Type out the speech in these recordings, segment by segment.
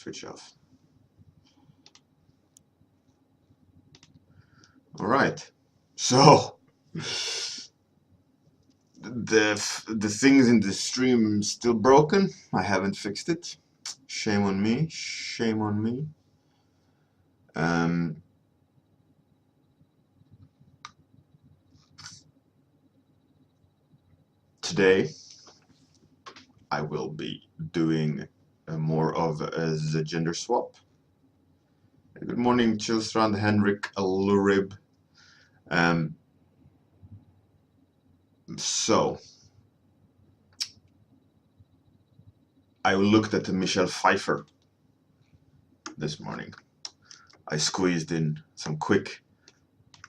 switch off. All right, so the things in the stream still broken. I haven't fixed it. Shame on me. Shame on me. Today I will be doing more of the gender swap. Good morning, Chilstrand, Henrik, Lurib. So I looked at Michelle Pfeiffer this morning. I squeezed in some quick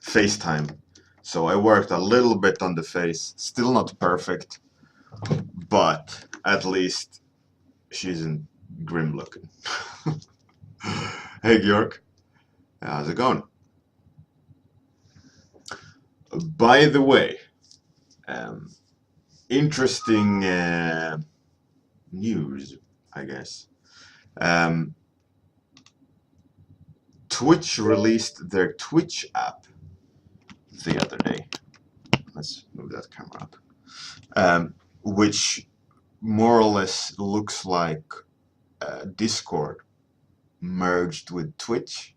FaceTime. So I worked a little bit on the face. Still not perfect, but at least she isn't grim looking. Hey, Bjorn. How's it going? By the way, interesting news, I guess. Twitch released their Twitch app the other day. Let's move that camera up. Which more or less looks like Discord merged with Twitch.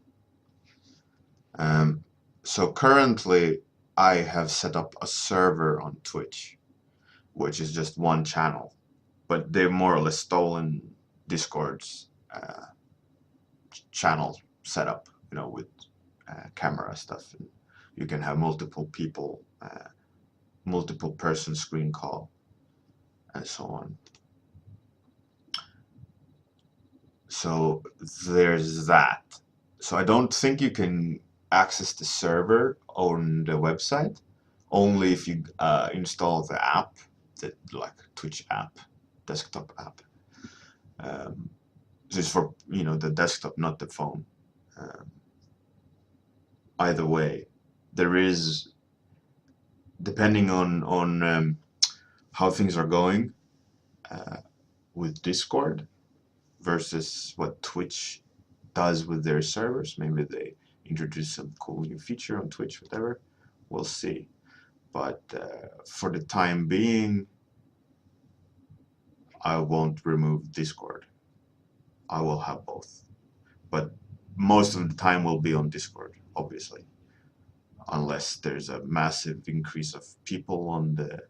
So currently I have set up a server on Twitch, which is just one channel, but they've more or less stolen Discord's channel setup, you know, with camera stuff. And you can have multiple people, multiple person screen call, and so on. So there's that. So I don't think you can access the server on the website, only if you install the app, the like Twitch app, desktop app. This is for, you know, the desktop, not the phone. Either way, there is, depending on how things are going with Discord versus what Twitch does with their servers. Maybe they introduce some cool new feature on Twitch, whatever. We'll see. But for the time being, I won't remove Discord. I will have both. But most of the time will be on Discord, obviously. Unless there's a massive increase of people on the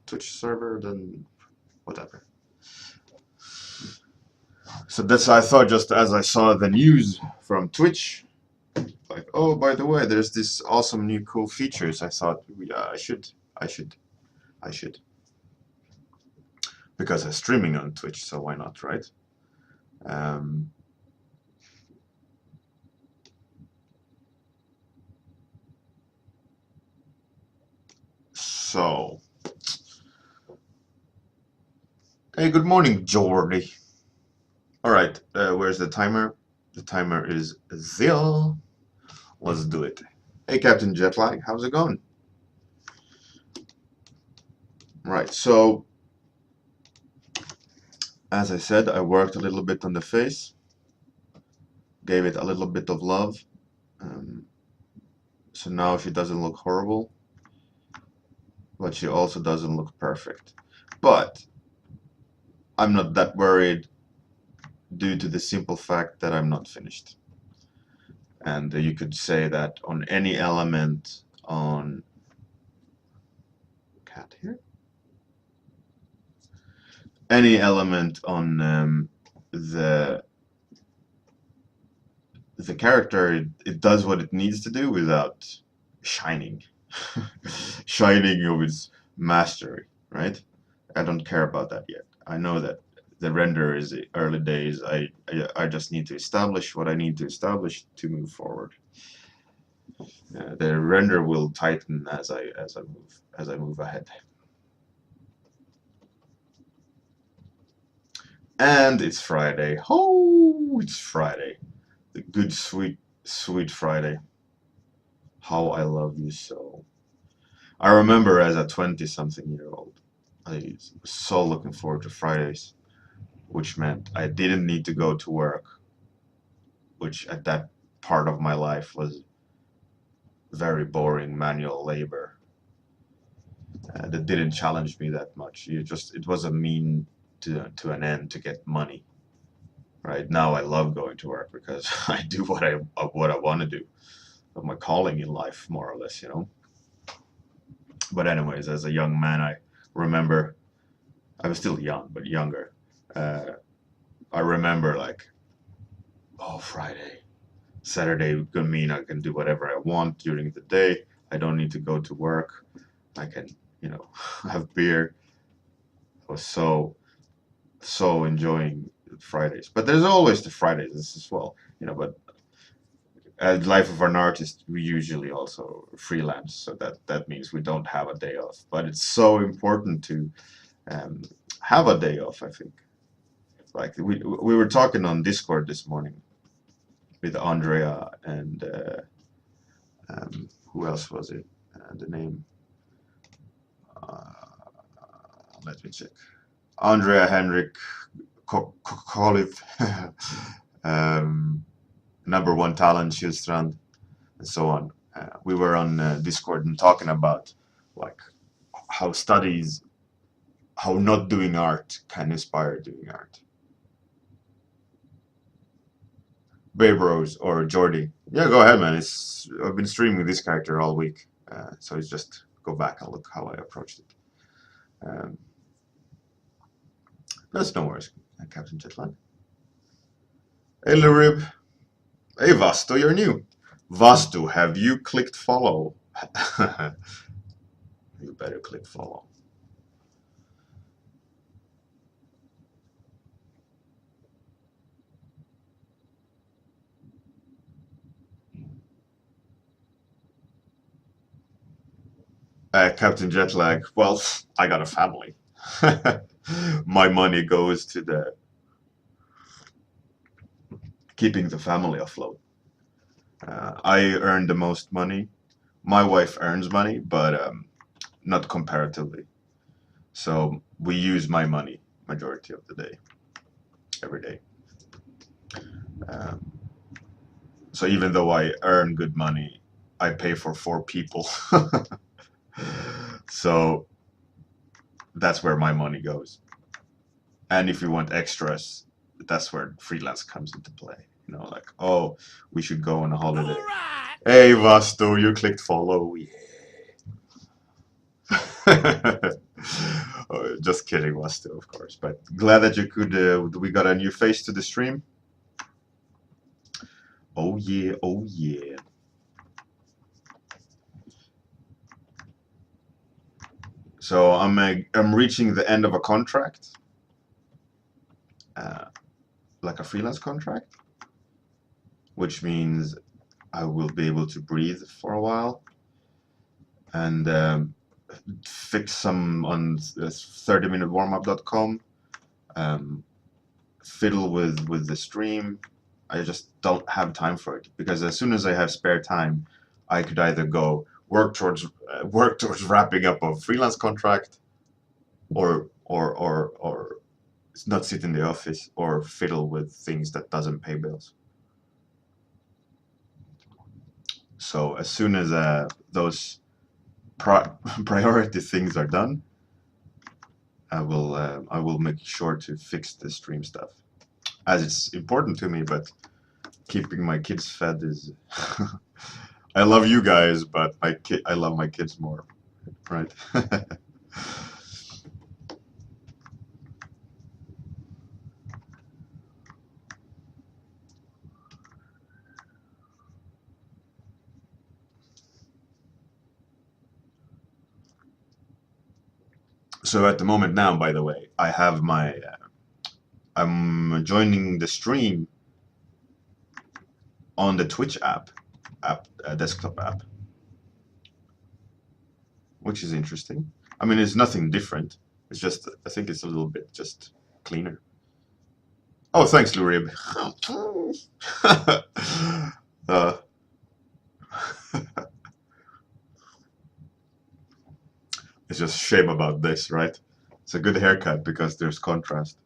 Twitch server, then whatever. So that's why I thought, just as I saw the news from Twitch, like, oh, by the way, there's this awesome new cool features. I thought, yeah, I should. Because I'm streaming on Twitch, so why not, right? So, hey, good morning, Jordy. All right, where's the timer? The timer is 0. Let's do it. Hey, Captain Jetlag, how's it going? Right, so as I said, I worked a little bit on the face, gave it a little bit of love. So now she doesn't look horrible, but she also doesn't look perfect. But I'm not that worried due to the simple fact that I'm not finished. And you could say that on any element on cat here, any element on the character, it does what it needs to do without shining shining of its mastery, right? I don't care about that yet. I know that the render is early days. I just need to establish what I need to establish to move forward. The render will tighten as I move ahead. And it's Friday. Oh, it's Friday. The good, sweet, sweet Friday. How I love you so. I remember as a 20-something-year-old, I was so looking forward to Fridays, which meant I didn't need to go to work which at that part of my life was very boring manual labor that didn't challenge me that much. It was a mean to an end to get money. Right now, I love going to work because I do what I want to do, of my calling in life, more or less, you know. But anyways, as a young man, I remember I was still young, but younger. Uh, I remember like, oh, Friday, Saturday could mean I can do whatever I want during the day. I don't need to go to work. I can, you know, have beer. I was so enjoying Fridays. But there's always the Fridays as well, you know. But as life of an artist, we usually also freelance, so that means we don't have a day off. But it's so important to um, have a day off. I think. Like we were talking on Discord this morning with Andrea and who else was it? The name. Uh, Let me check. Andrea Henrik Koliv, number one talent, Schilstrand, and so on. We were on Discord and talking about like how studies, how not doing art can inspire doing art. Babe Rose or Jordy. Yeah, go ahead, man. I've been streaming this character all week, so it's just go back and look how I approached it. Um, that's no worries, Captain Jetlag. Hey, Lurib. Hey, Vasto, you're new. Vasto, have you clicked follow? You better click follow. Captain Jetlag, well, I got a family. My money goes to the keeping the family afloat. I earn the most money. My wife earns money, but not comparatively. So we use my money majority of the day, every day. Um, so even though I earn good money, I pay for 4 people. So that's where my money goes. And if you want extras, that's where freelance comes into play. You know, like, oh, we should go on a holiday. Right. Hey, Vasto, you clicked follow. Yeah. Oh, just kidding, Vasto, of course. But glad that you could. We got a new face to the stream. Oh yeah, oh yeah. So I'm reaching the end of a contract, like a freelance contract, which means I will be able to breathe for a while and fix some on 30minutewarmup.com, fiddle with the stream. I just don't have time for it because as soon as I have spare time, I could either go work towards wrapping up a freelance contract, or not sit in the office or fiddle with things that doesn't pay bills. So as soon as those priority things are done, I will make sure to fix the stream stuff, as it's important to me. But keeping my kids fed is. I love you guys, but I love my kids more, right? So at the moment now, by the way, I have my. I'm joining the stream on the Twitch desktop app, which is interesting. I mean, it's nothing different. It's just, I think it's a little bit just cleaner. Oh, thanks, Lurib. uh, it's just shame about this, right? It's a good haircut because there's contrast.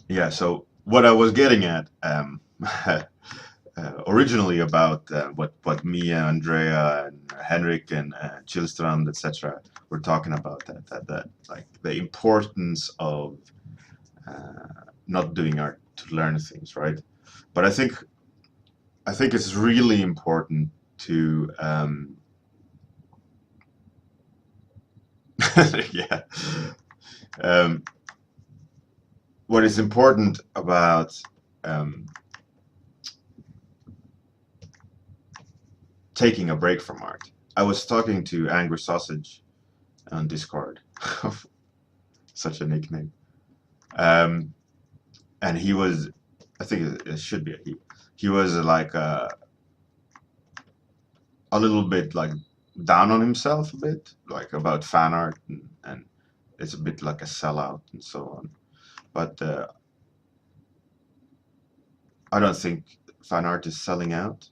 Yeah, so what I was getting at originally about what me and Andrea and Henrik and Chillstrand, etc., were talking about, that like the importance of not doing art to learn things, right? But I think it's really important to yeah. Um, what is important about taking a break from art. I was talking to Angry Sausage on Discord, such a nickname, um, and he was, I think it should be a he. He was like a little bit like down on himself a bit, like about fan art, and it's a bit like a sellout and so on. But I don't think fan art is selling out.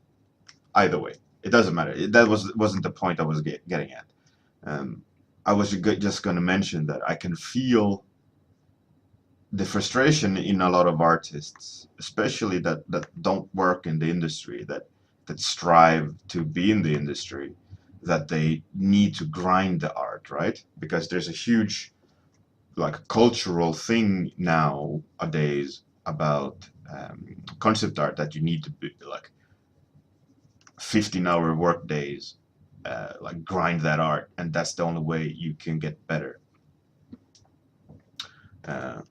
Either way, it doesn't matter. That wasn't the point I was getting at. Um, I was just going to mention that I can feel the frustration in a lot of artists, especially that don't work in the industry, that strive to be in the industry, that they need to grind the art, right? Because there's a huge like cultural thing nowadays about concept art, that you need to be like 15-hour work days, like grind that art, and that's the only way you can get better. Uh,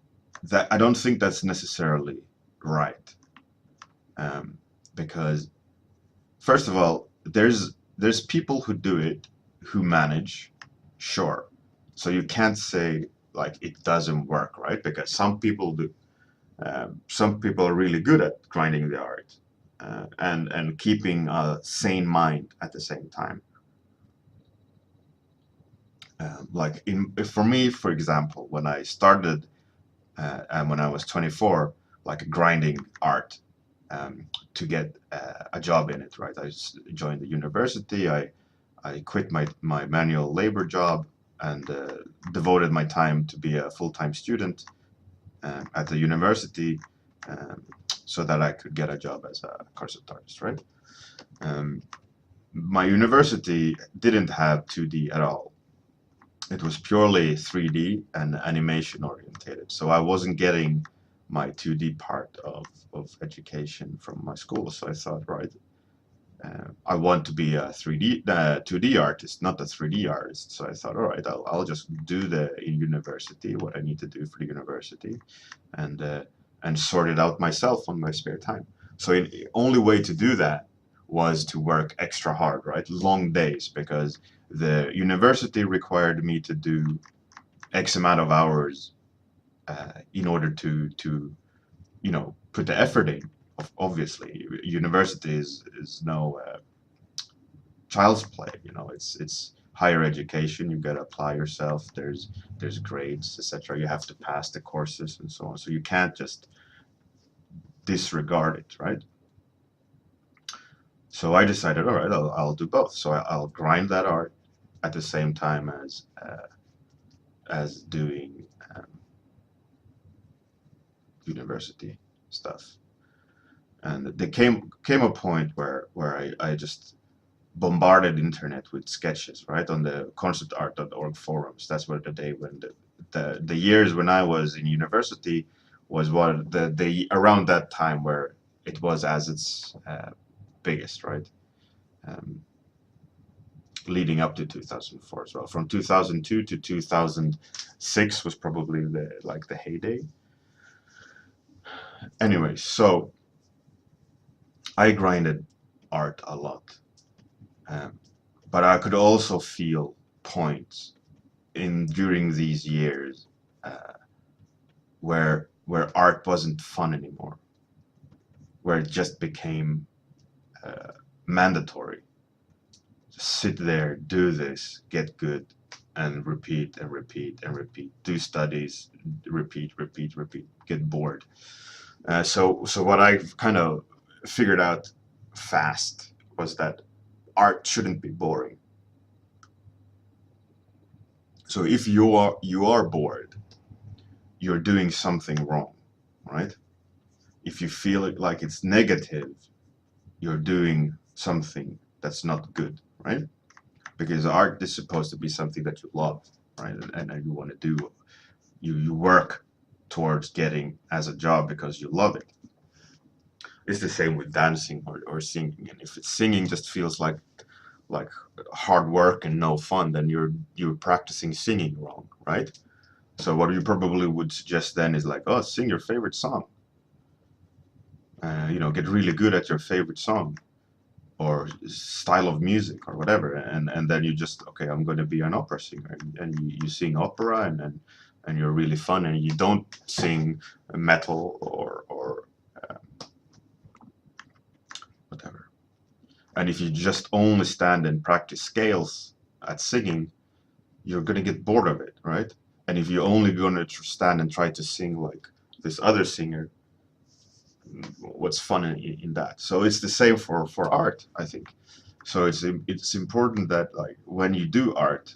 that I don't think that's necessarily right, um, because first of all, there's people who do it, who manage, sure. So you can't say like it doesn't work, right? Because some people do. Some people are really good at grinding the art, and keeping a sane mind at the same time. Like for me, for example, when I started and when I was 24, like grinding art, to get a job in it, right? Joined the university. I quit my manual labor job and devoted my time to be a full-time student at the university, um, so that I could get a job as a concept artist, right? Um, my university didn't have 2D at all. It was purely 3D and animation orientated. So I wasn't getting my 2D part of education from my school. So I thought, right, I want to be a 2D artist, not a 3D artist. So I thought, all right, I'll just do the in university what I need to do for the university, and sort it out myself on my spare time. So the only way to do that was to work extra hard, right? Long days, because the university required me to do X amount of hours in order to put the effort in. Obviously, university is no child's play. It's higher education. You got to apply yourself. There's grades, etc. You have to pass the courses and so on. So you can't just disregard it, right? So I decided, all right, I'll do both. So I'll grind that art at the same time as doing university stuff. And there came a point where I just bombarded internet with sketches, right, on the conceptart.org forums. That's where the day when the years when I was in university was what the around that time where it was as its biggest, right? Um, Leading up to 2004 as well. From 2002 to 2006 was probably the heyday. Anyway, so I grinded art a lot, um, but I could also feel points in during these years where art wasn't fun anymore, where it just became mandatory. Just sit there, do this, get good, and repeat and repeat and repeat. Do studies, repeat, repeat, repeat. Get bored. So what I kind of figured out fast was that art shouldn't be boring. So if you are bored, you're doing something wrong, right? if you feel it like it's negative, you're doing something that's not good, right? Because art is supposed to be something that you love, right? And you want to do, you work towards getting as a job because you love it. It's the same with dancing or singing. And if it's singing just feels like hard work and no fun, then you're practicing singing wrong, right? So what you probably would suggest then is like, oh, sing your favorite song. Get really good at your favorite song or style of music or whatever, and then you just, okay, I'm going to be an opera singer, and you sing opera, and you're really fun, and you don't sing metal or whatever. And if you just only stand and practice scales at singing, you're going to get bored of it, right? And if you're only going to stand and try to sing like this other singer, what's fun in that? So it's the same for art, I think. So it's important that, like, when you do art,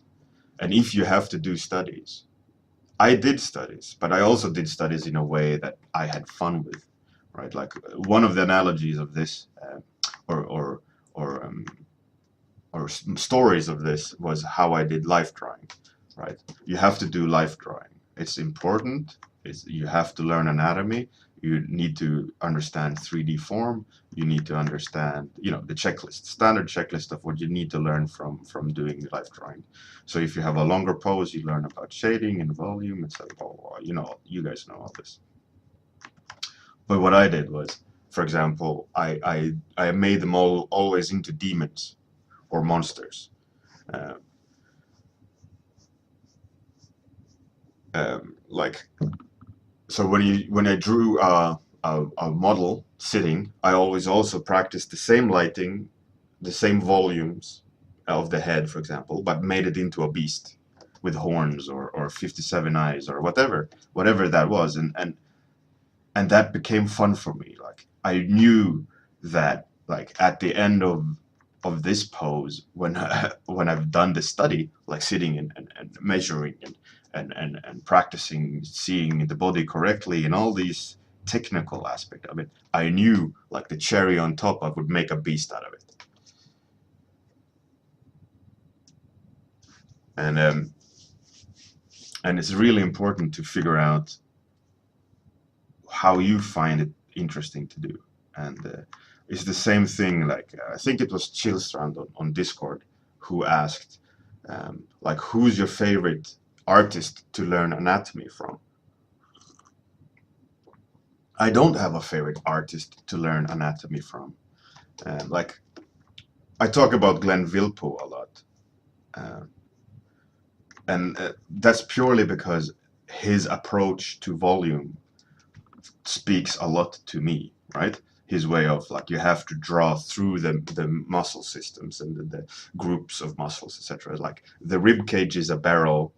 and if you have to do studies, I did studies, but I also did studies in a way that I had fun with, right? Like, one of the analogies of this, or or or um, stories of this, was how I did life drawing, right? You have to do life drawing. It's important. You have to learn anatomy. You need to understand 3D form. You need to understand, the checklist, standard checklist of what you need to learn from doing life drawing. So if you have a longer pose, you learn about shading and volume, etc. You guys know all this. But what I did was, for example, I made them all always into demons or monsters. Uh, like, so when I drew a model sitting, I always also practiced the same lighting, the same volumes of the head, for example, but made it into a beast with horns or 57 eyes or whatever that was, and that became fun for me. Like, I knew that, like, at the end of this pose, when when I've done the study, like sitting and measuring and practicing seeing the body correctly and all these technical aspect of it, I knew, like, the cherry on top, I would make a beast out of it. And and it's really important to figure out how you find it interesting to do. And it's the same thing, like, I think it was Chillstrand on Discord who asked, like, who's your favorite artist to learn anatomy from? I don't have a favorite artist to learn anatomy from. Like, I talk about Glenn Vilpo a lot. Uh, and that's purely because his approach to volume speaks a lot to me, right? His way of, like, you have to draw through the muscle systems and the groups of muscles, etc. Like, the rib cage is a barrel,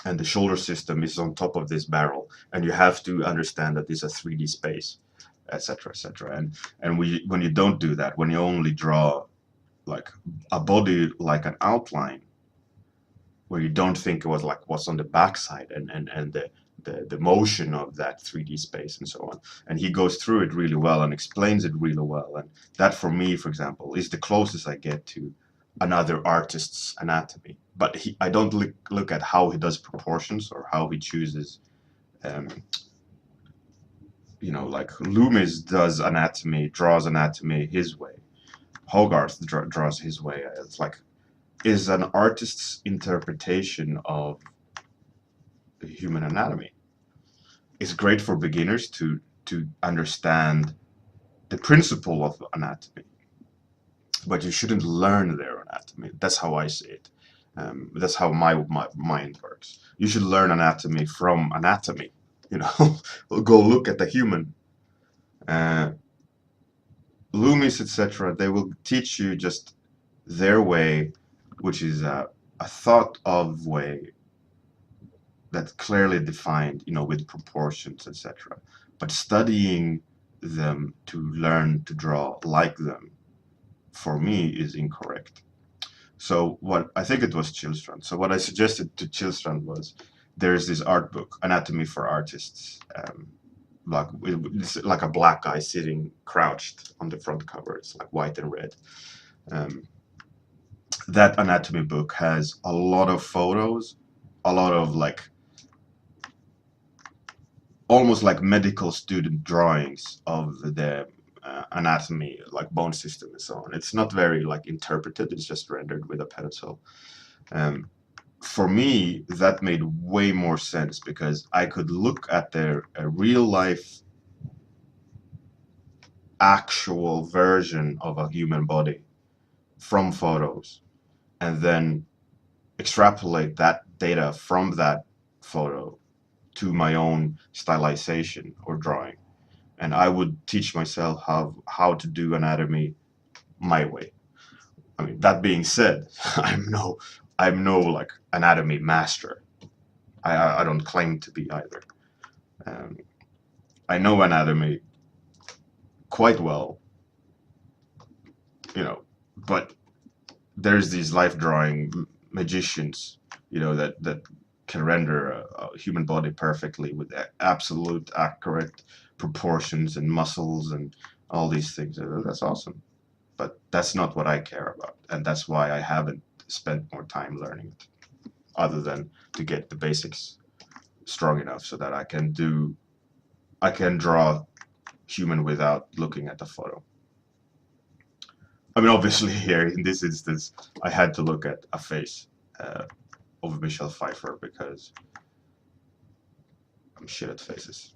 and the shoulder system is on top of this barrel, and you have to understand that this is a 3D space, etc., etc. And when you don't do that, when you only draw, like, a body like an outline, where you don't think it was like what's on the backside and the motion of that 3D space and so on. And he goes through it really well and explains it really well. And that, for me, for example, is the closest I get to another artist's anatomy. But I don't look at how he does proportions or how he chooses, um, like Loomis does anatomy, draws anatomy his way. Hogarth draws his way. It's like, is an artist's interpretation of the human anatomy. It's great for beginners to understand the principle of anatomy, but you shouldn't learn their anatomy. That's how I see it. That's how my mind works. You should learn anatomy from anatomy. Go look at the human. Loomis, etc. They will teach you just their way, which is a thought of way that's clearly defined, with proportions, etc. But studying them to learn to draw like them, for me, is incorrect. So what I think it was Chillstrand. So what I suggested to Chillstrand was, there's this art book, Anatomy for Artists, it's like a black guy sitting crouched on the front cover. It's like white and red. Um, that anatomy book has a lot of photos, a lot of like almost like medical student drawings of the anatomy, like bone system and so on. It's not very like interpreted. It's just rendered with a pencil. Um, for me, that made way more sense because I could look at their real life actual version of a human body from photos and then extrapolate that data from that photo to my own stylization or drawing. And I would teach myself how to do anatomy my way. I mean, that being said, I'm no like anatomy master. I don't claim to be either. Um, I know anatomy quite well, you know, but there's these life drawing magicians, that can render a human body perfectly with absolute accurate proportions and muscles and all these things. That's awesome. But that's not what I care about. And that's why I haven't spent more time learning it, other than to get the basics strong enough so that I can draw human without looking at the photo. I mean, obviously, here in this instance, I had to look at a face of Michelle Pfeiffer because I'm shit at faces.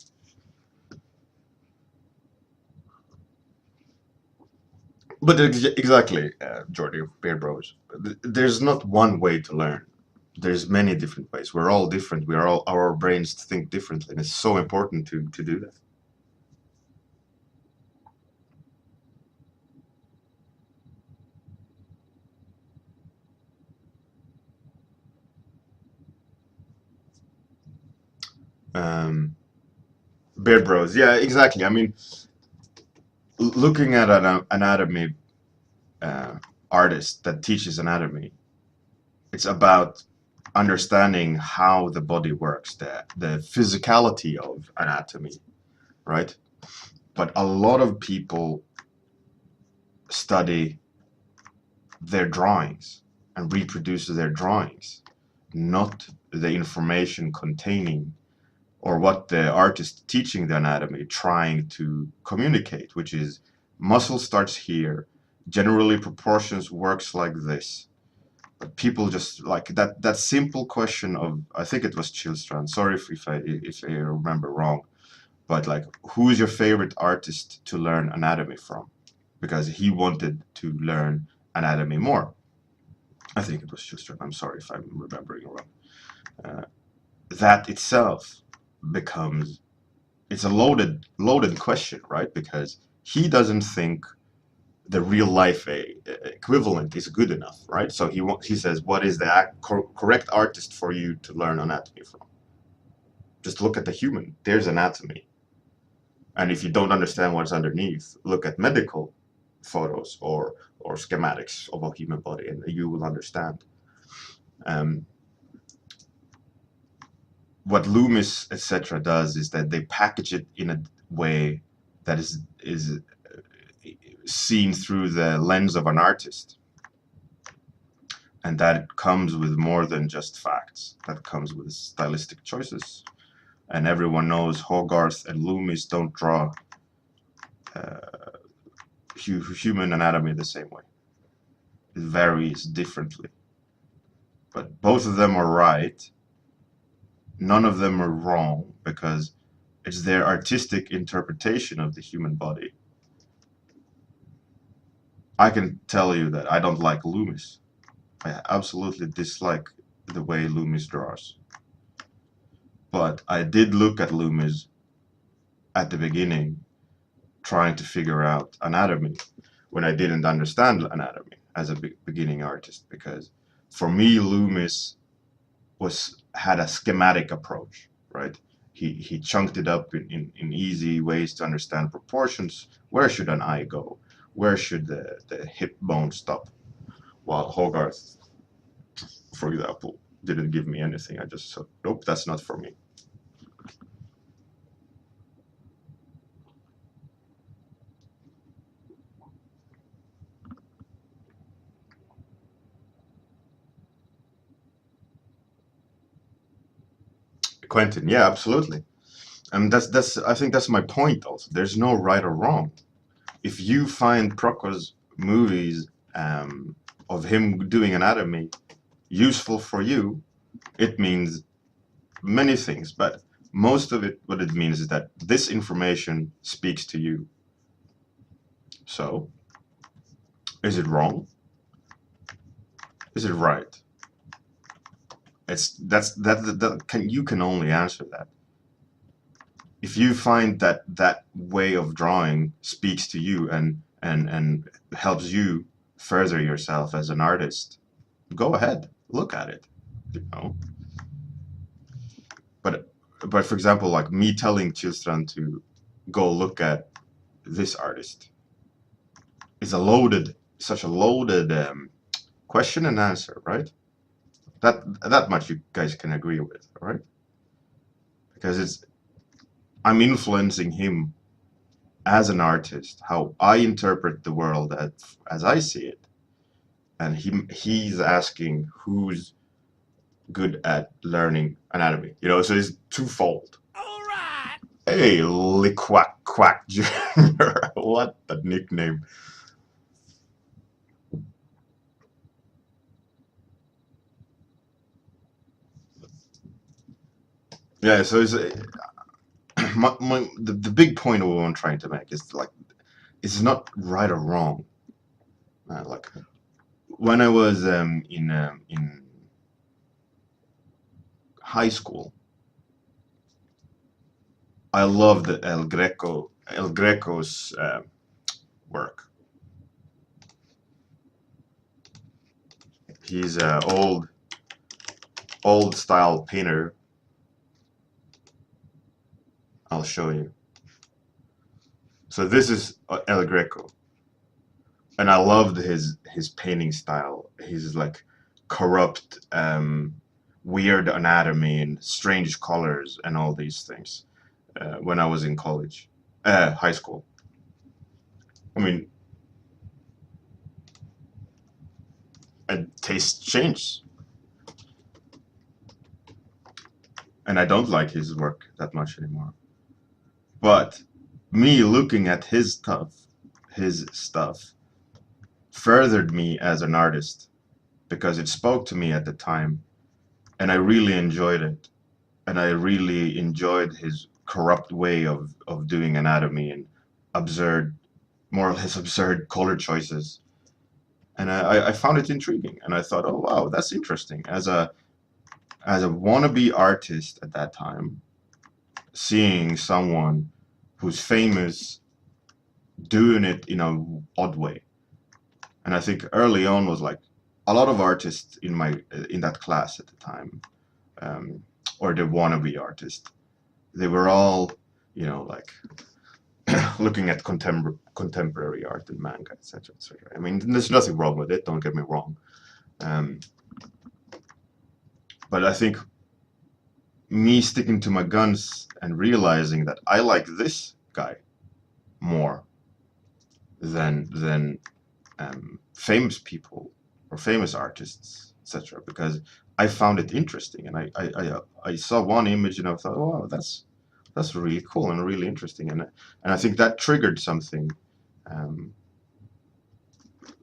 But exactly, Jordy, Beard Bros. There's not one way to learn. There's many different ways. We're all different. Our brains think differently, and it's so important to do that. Um, Beard Bros. Yeah, exactly. I mean, looking at an anatomy uh, artist that teaches anatomy, it's about understanding how the body works, the physicality of anatomy, right? But a lot of people study their drawings and reproduce their drawings, not the information containing or what the artist teaching the anatomy trying to communicate, which is muscle starts here, generally proportions works like this. But people just like that simple question of, I think it was Chilstrand, sorry if I remember wrong, but like, who is your favorite artist to learn anatomy from? Because he wanted to learn anatomy more. I think it was Chilstrand. I'm sorry if I'm remembering wrong. Uh, that itself becomes, it's a loaded question, right? Because he doesn't think the real life equivalent is good enough, right? So he says, what is the correct artist for you to learn anatomy from? Just look at the human. There's anatomy. And if you don't understand what's underneath, look at medical photos or schematics of a human body, and you will understand. Um, what Loomis, etc., does is that they package it in a way that is seen through the lens of an artist, and that comes with more than just facts. That comes with stylistic choices, and everyone knows Hogarth and Loomis don't draw uh, human anatomy the same way. It varies differently, but both of them are right. None of them are wrong because it's their artistic interpretation of the human body. I can tell you that I don't like Loomis. I absolutely dislike the way Loomis draws. But I did look at Loomis at the beginning, trying to figure out anatomy when I didn't understand anatomy as a beginning artist. Because for me, Loomis had a schematic approach, right? He chunked it up in easy ways to understand proportions. Where should an eye go? Where should the hip bone stop? While Hogarth, for example, didn't give me anything. I just said, nope, that's not for me. Quentin, yeah, absolutely. And that's I think that's my point also. There's no right or wrong. If you find Proctor's movies of him doing anatomy useful for you, it means many things, but most of it, what it means is that this information speaks to you. So, is it wrong? Is it right? You can only answer that. If you find that that way of drawing speaks to you and helps you further yourself as an artist, go ahead, look at it, you know. But but for example, like me telling Chilstran to go look at this artist is such a loaded question and answer, right? That much you guys can agree with, right? Because I'm influencing him as an artist, how I interpret the world as I see it, and he's asking who's good at learning anatomy, you know. So it's twofold. All right. Hey, Liquack Quack Jr. What a nickname. Yeah, so the big point of what I'm trying to make is like it's not right or wrong. Like when I was in high school, I loved El Greco's work. He's an old style painter. I'll show you. So this is El Greco, and I loved his painting style. He's like corrupt, weird anatomy and strange colors and all these things. When I was in college, high school. I mean, taste changed, and I don't like his work that much anymore. But me looking at his stuff furthered me as an artist because it spoke to me at the time, and I really enjoyed it. And I really enjoyed his corrupt way of doing anatomy and absurd, more or less absurd color choices. And I found it intriguing, and I thought, oh wow, that's interesting. As a wannabe artist at that time, seeing someone who's famous doing it in a odd way. And I think early on was like a lot of artists in that class at the time, um, or the wannabe artist. They were all, you know, like looking at contemporary art and manga, etc., etc. I mean, there's nothing wrong with it. Don't get me wrong. Um, but I think me sticking to my guns and realizing that I like this guy more than famous people or famous artists, etc. Because I found it interesting, and I saw one image and I thought, oh, wow, that's really cool and really interesting, and I think that triggered something, um,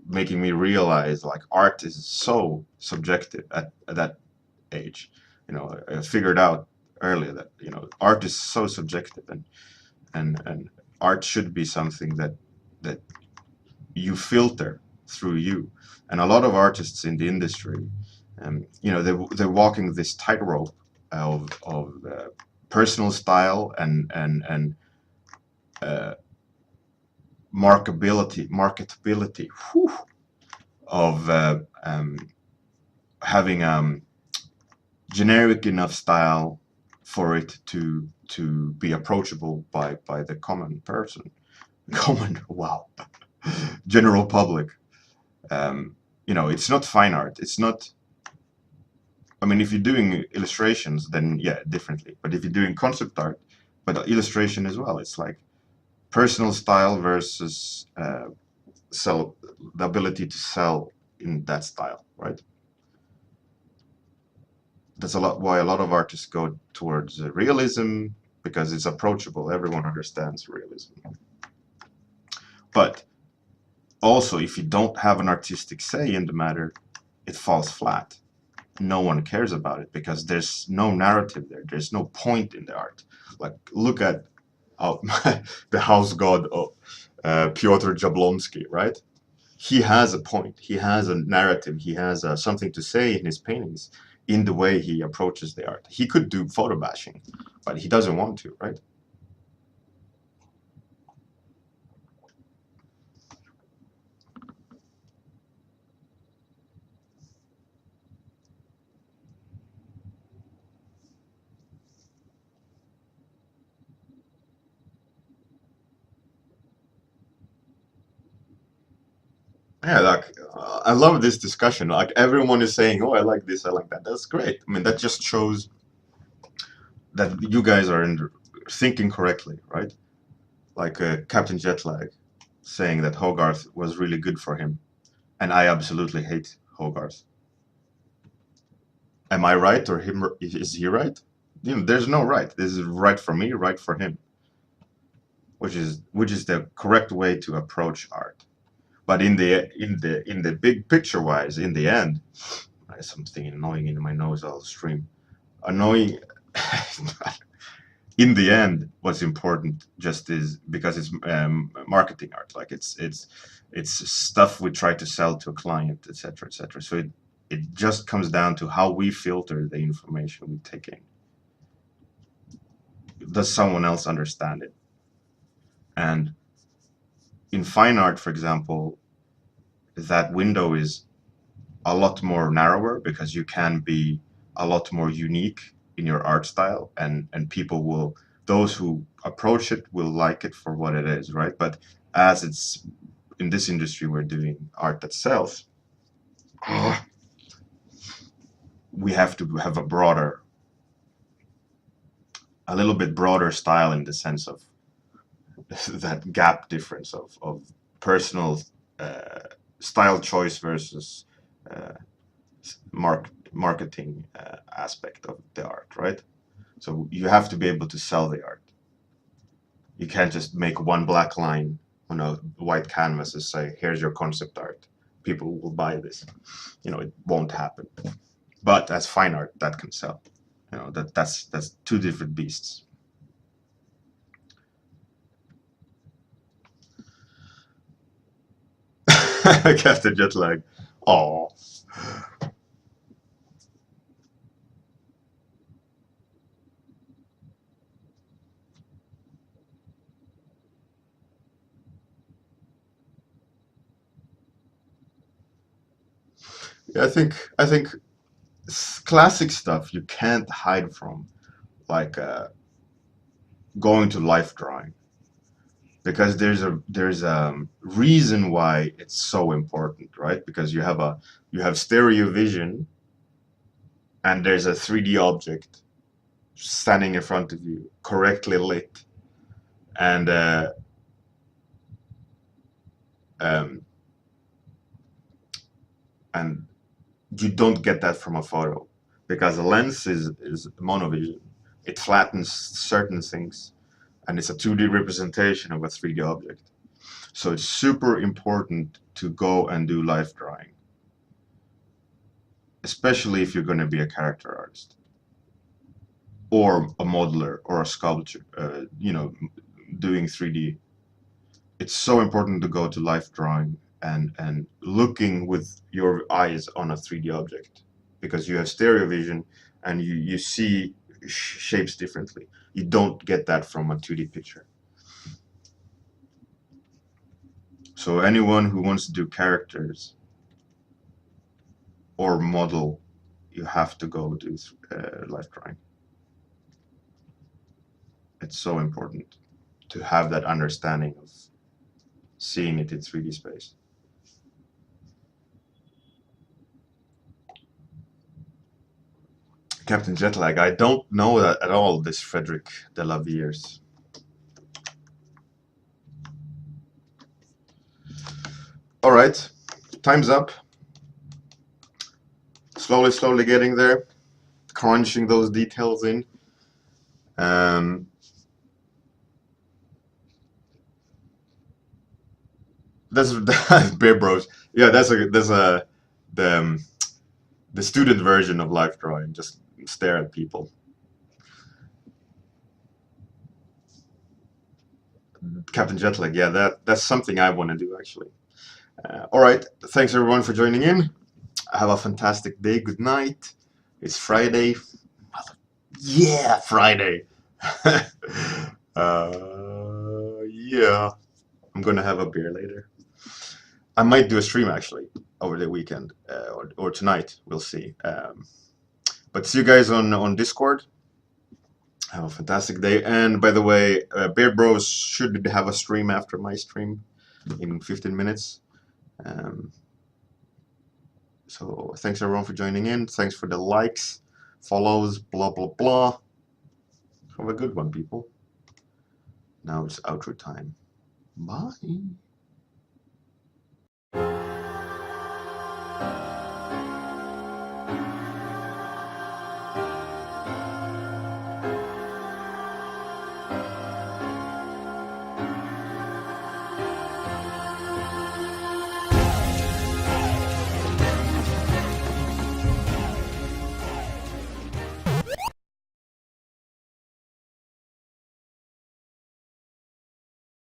making me realize like art is so subjective at that age. You know, I figured out earlier that art is so subjective, and art should be something that you filter through you. And a lot of artists in the industry, they're walking this tightrope of personal style and uh, marketability, whew, of having generic enough style for it to be approachable by the common person, common wow, general public. It's not fine art. It's not. I mean, if you're doing illustrations, then yeah, differently. But if you're doing concept art, but illustration as well, it's like personal style versus sell the ability to sell in that style, right? that's why a lot of artists go towards realism, because it's approachable. Everyone understands realism. But also, if you don't have an artistic say in the matter, it falls flat. No one cares about it because there's no narrative there. There's no point in the art. Like, look at the house god of Piotr Jablonski, right? He has a point. He has a narrative. He has something to say in his paintings, in the way he approaches the art. He could do photo bashing, but he doesn't want to, right? Yeah, like I love this discussion. Like everyone is saying, "Oh, I like this, I like that." That's great. I mean, that just shows that you guys are thinking correctly, right? Like Captain Jetlag saying that Hogarth was really good for him, and I absolutely hate Hogarth. Am I right, or him? Is he right? You know, there's no right. This is right for me, right for him, which is the correct way to approach art. But in the big picture wise, in the end, there's something annoying in my nose all stream. Annoying. In the end, what's important just is because it's marketing art. Like it's stuff we try to sell to a client, etc., etc. So it just comes down to how we filter the information we take in. Does someone else understand it? And in fine art, for example, that window is a lot more narrower because you can be a lot more unique in your art style, and people will, those who approach it will like it for what it is, right? But as it's in this industry, we're doing art that sells. We have to have a little bit broader style in the sense of that gap difference of personal uh, style choice versus uh, marketing aspect of the art, right? So you have to be able to sell the art. You can't just make one black line on a white canvas and say, "Here's your concept art. People will buy this." You know, it won't happen. But as fine art, that can sell. You know, that's two different beasts. Captain Jetlag. Oh, I think classic stuff you can't hide from, like going to life drawing, because there's a reason why it's so important, right? Because you have stereo vision, and there's a 3D object standing in front of you, correctly lit, and um, and you don't get that from a photo because the lens is monovision. It flattens certain things, and it's a 2D representation of a 3D object. So it's super important to go and do life drawing, especially if you're going to be a character artist or a modeler or a sculpture, doing 3D. It's so important to go to life drawing and looking with your eyes on a 3D object, because you have stereo vision and you see shapes differently. You don't get that from a 2D picture. So anyone who wants to do characters or model, you have to go do life drawing. It's so important to have that understanding of seeing it in 3D space. Captain Jetlag, I don't know that at all, this Frederick de la Viers. All right, time's up. Slowly getting there. crunching those details in. That's Bear Bros. Yeah, that's the the student version of life drawing. Just stare at people. Captain Jetlag. Yeah, that's something I want to do actually. All right. Thanks everyone for joining in. Have a fantastic day. Good night. It's Friday. Yeah, Friday. Yeah. I'm gonna have a beer later. I might do a stream actually over the weekend or tonight. We'll see. But see you guys on Discord. Have a fantastic day. And by the way, Bear Bros should have a stream after my stream in 15 minutes. So thanks everyone for joining in. Thanks for the likes, follows, blah, blah, blah. Have a good one, people. Now it's outro time. Bye.